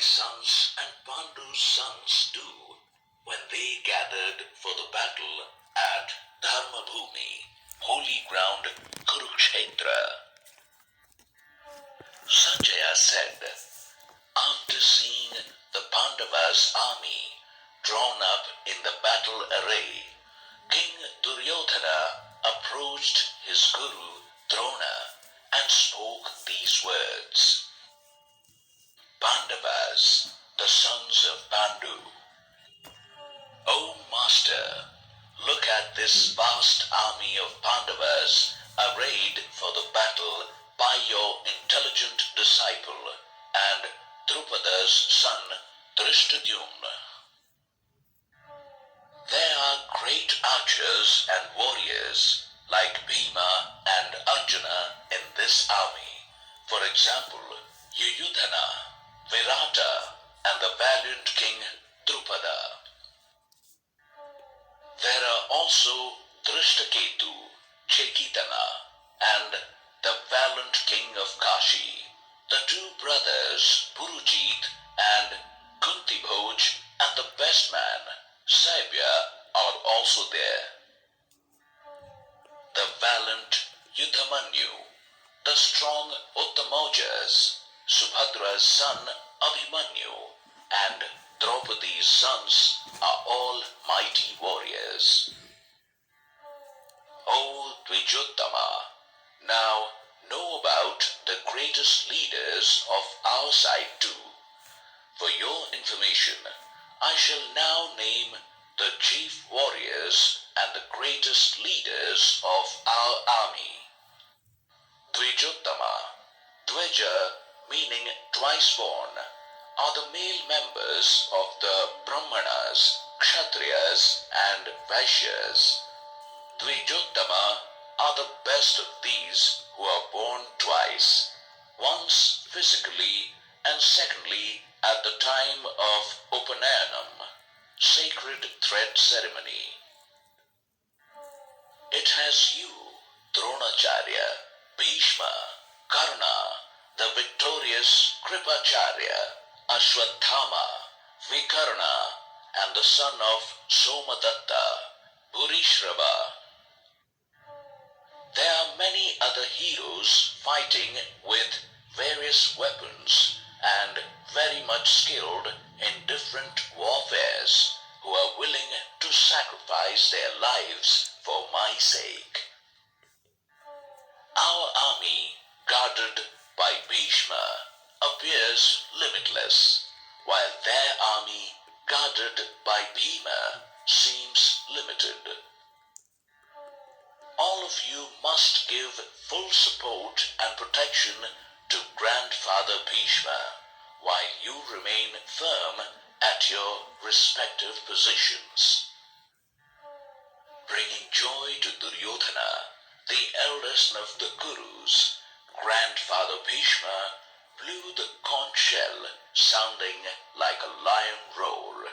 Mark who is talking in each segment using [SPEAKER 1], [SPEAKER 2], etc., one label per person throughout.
[SPEAKER 1] sons and Pandu's sons too, when they gathered for the battle at Dharmabhumi, holy ground Kurukshetra. Sanjaya said, after seeing the Pandavas' army drawn up in the battle array, King Duryodhana approached his guru Drona and spoke these words. Pandavas, the sons of Pandu. O Master, look at this vast army of Pandavas arrayed for the battle by your intelligent disciple and Drupada's son Drishtadyumna. There are great archers and warriors like Bhima and Arjuna in this army. For example, Yuyudhana, Virata, and the valiant king Drupada. There are also Drishtaketu, Chekitana, and the valiant king of Kashi, the two brothers Purujit and Kuntibhoj, and the best man, Saibya, are also there. The valiant Yudhamanyu, the strong Uttamojas, Subhadra's son Abhimanyu, and Draupadi's sons are all mighty warriors. O Dvijottama, now know about the greatest leaders of our side too. For your information, I shall now name the chief warriors and the greatest leaders of our army. Dvijottama, Dveja meaning twice born, are the male members of the Brahmanas, Kshatriyas and Vaishyas. Dvijottama are the best of these who are born twice, once physically and secondly at the time of Upanayanam, sacred thread ceremony. It has you, Dronacharya, Bhishma, Karna, the victorious Kripacharya, Ashwatthama, Vikarna, and the son of Somadatta, Burishrava. There are many other heroes fighting with various weapons and very much skilled in different warfares, who are willing to sacrifice their lives for my sake. Our army, guarded by Bhishma, appears limitless, while their army, guarded by Bhima, seems limited. All of you must give full support and protection to Grandfather Bhishma, while you remain firm at your respective positions. Bringing joy to Duryodhana, the eldest of the Kurus, Grandfather Bhishma blew the conch shell, sounding like a lion roar.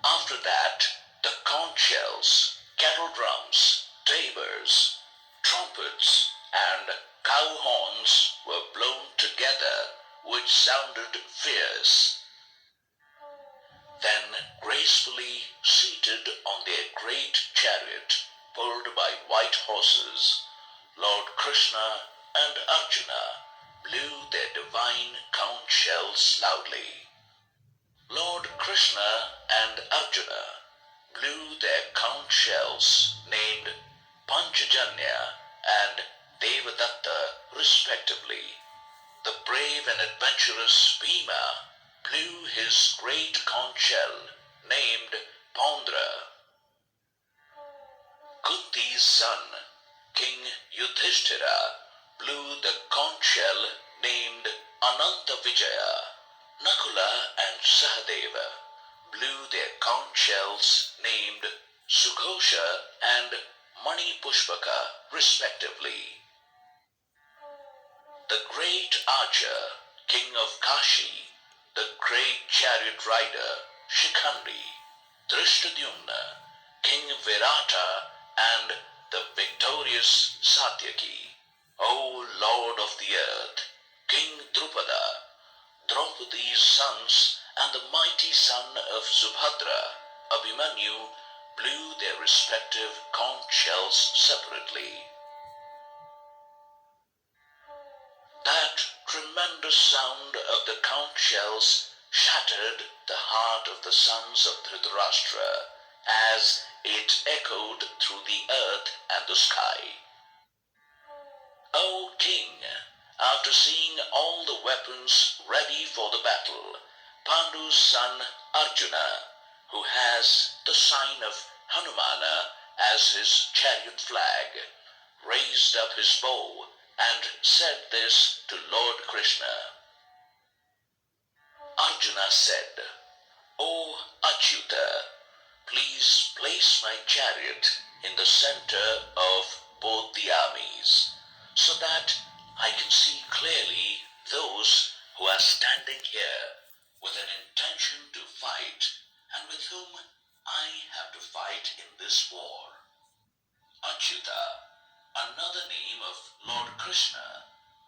[SPEAKER 1] After that, the conch shells, kettle drums, tabors, trumpets, and cow horns were blown together, which sounded fierce. Then, gracefully seated on their great chariot, pulled by white horses, Lord Krishna and Arjuna blew their divine conch shells loudly. Lord Krishna and Arjuna blew their conch shells named Panchajanya and Devadatta respectively. The brave and adventurous Bhima blew his great conch shell named Pondra. Kunti's son, King Yudhishthira, blew the conch shell named Ananta Vijaya. Nakula and Sahadeva blew their conch shells named Sughosha and Mani Pushpaka respectively. The great archer, King of Kashi, the great chariot rider Shikhandi, Drishtadyumna, King Virata, and the victorious Satyaki, O Lord of the earth, King Drupada, of these sons and the mighty son of Subhadra, Abhimanyu, blew their respective conch shells separately. That tremendous sound of the conch shells shattered the heart of the sons of Dhritarashtra as it echoed through the earth and the sky. O king, after seeing all the weapons ready for the battle, Pandu's son Arjuna, who has the sign of Hanumana as his chariot flag, raised up his bow and said this to Lord Krishna. Arjuna said, O Achyuta, please place my chariot in the center of both the armies, so that I can see clearly those who are standing here with an intention to fight and with whom I have to fight in this war. Achyuta, another name of Lord Krishna,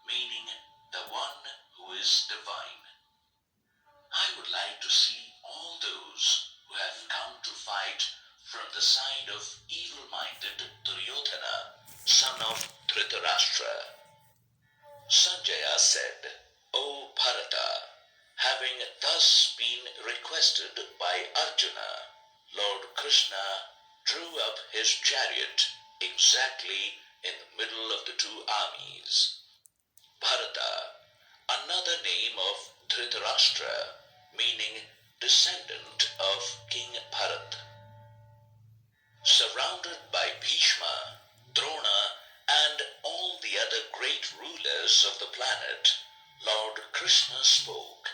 [SPEAKER 1] meaning the one who is divine. I would like to see all those who have come to fight from the side of evil-minded Duryodhana, son of Dhritarashtra. Sanjaya said, O Bharata, having thus been requested by Arjuna, Lord Krishna drew up his chariot exactly in the middle of the two armies. Bharata, another name of Dhritarashtra, meaning descendant of King Bharat. Surrounded by Bhishma, Drona, and all the other great rulers of the planet, Lord Krishna spoke,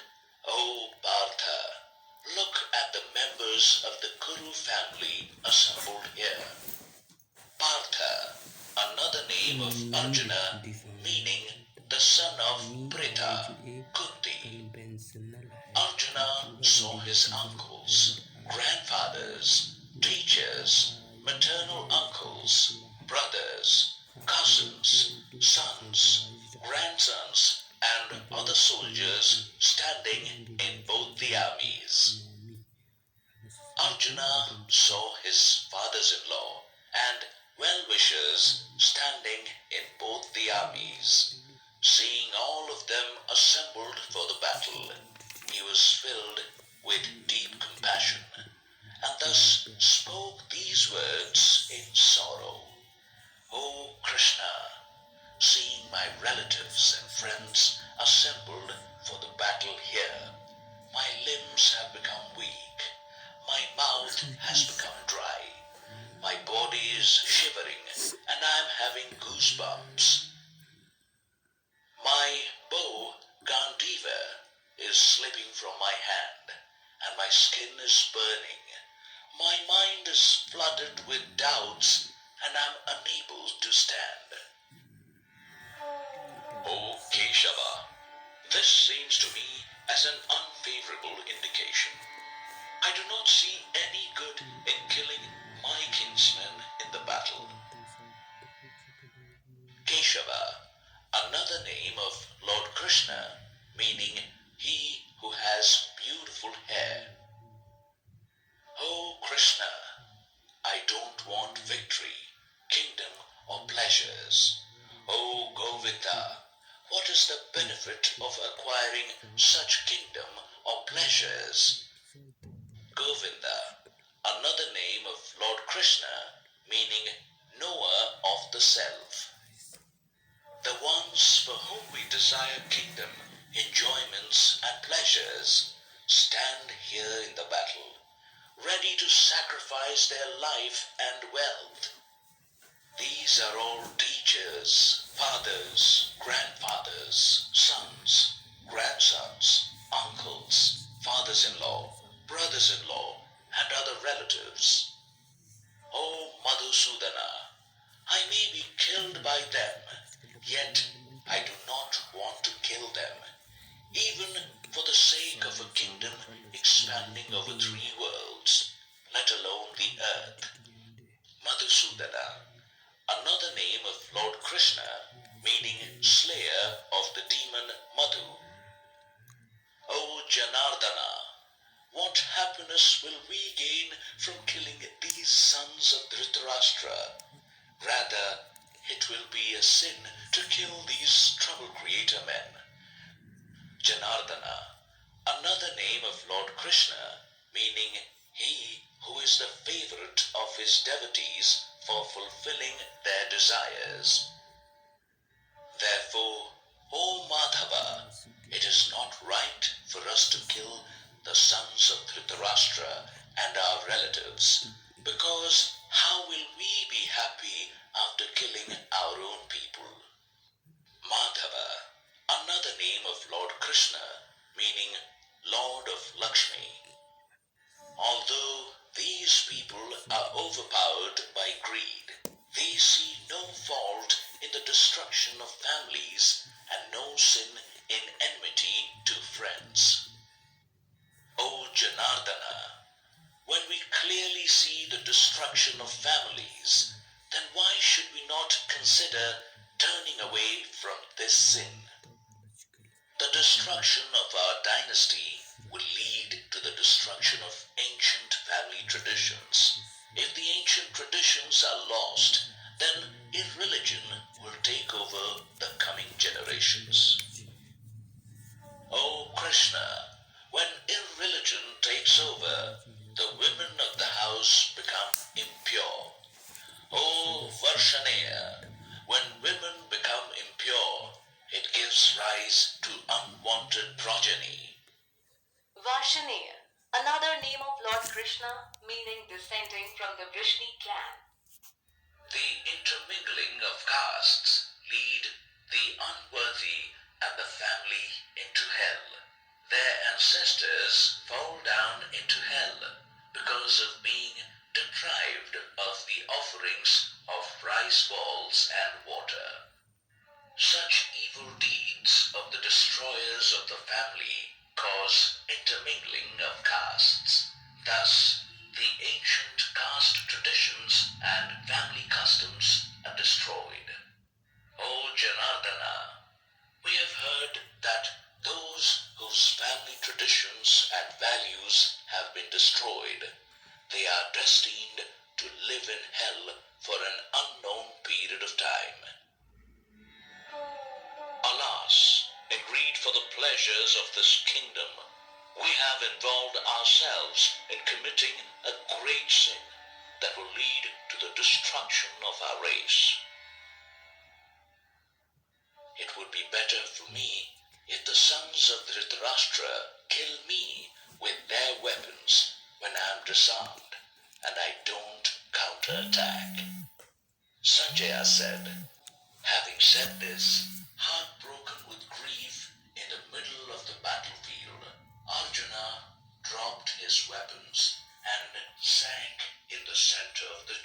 [SPEAKER 1] O Partha, look at the members of the Kuru family assembled here. Partha, another name of Arjuna, meaning the son of Pritha, Kunti. Arjuna saw his uncles, grandfathers, teachers, maternal uncles, brothers, cousins, sons, grandsons, and other soldiers standing in both the armies. Arjuna saw his fathers-in-law and well-wishers standing in both the armies. Seeing all of them assembled for the battle, he was filled with deep compassion, and thus spoke these words in sorrow. O Krishna, seeing my relatives and friends assembled for the battle here, my limbs have become weak, my mouth has become dry, my body is shivering, and I am having goosebumps. My bow, Gandiva, is slipping from my hand, and my skin is burning. My mind is flooded with doubts, and I am unable to stand. O Keshava, this seems to me as an unfavorable indication. I do not see any good in killing my kinsmen in the battle. Keshava, another name of Lord Krishna, meaning he who has beautiful hair. O Krishna, I don't want victory, kingdom, or pleasures. O Govinda, what is the benefit of acquiring such kingdom or pleasures? Govinda, another name of Lord Krishna, meaning knower of the self. The ones for whom we desire kingdom, enjoyments, and pleasures stand here in the battle, ready to sacrifice their life and wealth. These are all teachers, fathers, grandfathers, sons, grandsons, uncles, fathers-in-law, brothers-in-law, and other relatives. O Madhusudana, I may be killed by them, yet I do not want to kill them, even for the sake of a kingdom expanding over 3 worlds, let alone the earth. Madhusudana, another name of Lord Krishna, meaning we gain from killing these sons of Dhritarashtra? Rather, it will be a sin to kill these trouble creator men. Janardana, another name of Lord Krishna, meaning he who is the favorite of his devotees for fulfilling their desires. Therefore, O Madhava, it is not right for us to kill the sons of Dhritarashtra and our relatives, because how will we be happy after killing our own people? Madhava, another name of Lord Krishna, meaning Lord of Lakshmi. Although these people are overpowered by greed, they see no fault in the destruction of families and no sin in enmity to friends. O Janardana, when we clearly see the destruction of families, then why should we not consider turning away from this sin? The destruction of our dynasty will lead to the destruction of ancient family traditions. If the ancient traditions are lost, then irreligion will take over the coming generations. O Krishna, when irreligion takes over, the women of the house become impure. O Varshaneya, when women become impure, it gives rise to unwanted progeny.
[SPEAKER 2] Varshaneya, another name of Lord Krishna, meaning descending from the Vrishni clan.
[SPEAKER 1] The intermingling of castes lead the unworthy and the family into hell. Their ancestors fall down into hell because of being deprived of the offerings of rice balls and water. Such evil deeds of the destroyers of the family cause intermingling of castes. Thus, the ancient caste traditions and family customs are destroyed. O Janardana, we have heard that those whose family traditions and values have been destroyed, they are destined to live in hell for an unknown period of time. Alas, in greed for the pleasures of this kingdom, we have involved ourselves in committing a great sin that will lead to the destruction of our race. It would be better for me if the sons of Dhritarashtra kill me with their weapons when I am disarmed and I don't counterattack. Sanjaya said, having said this, heartbroken with grief in the middle of the battlefield, Arjuna dropped his weapons and sank in the center of the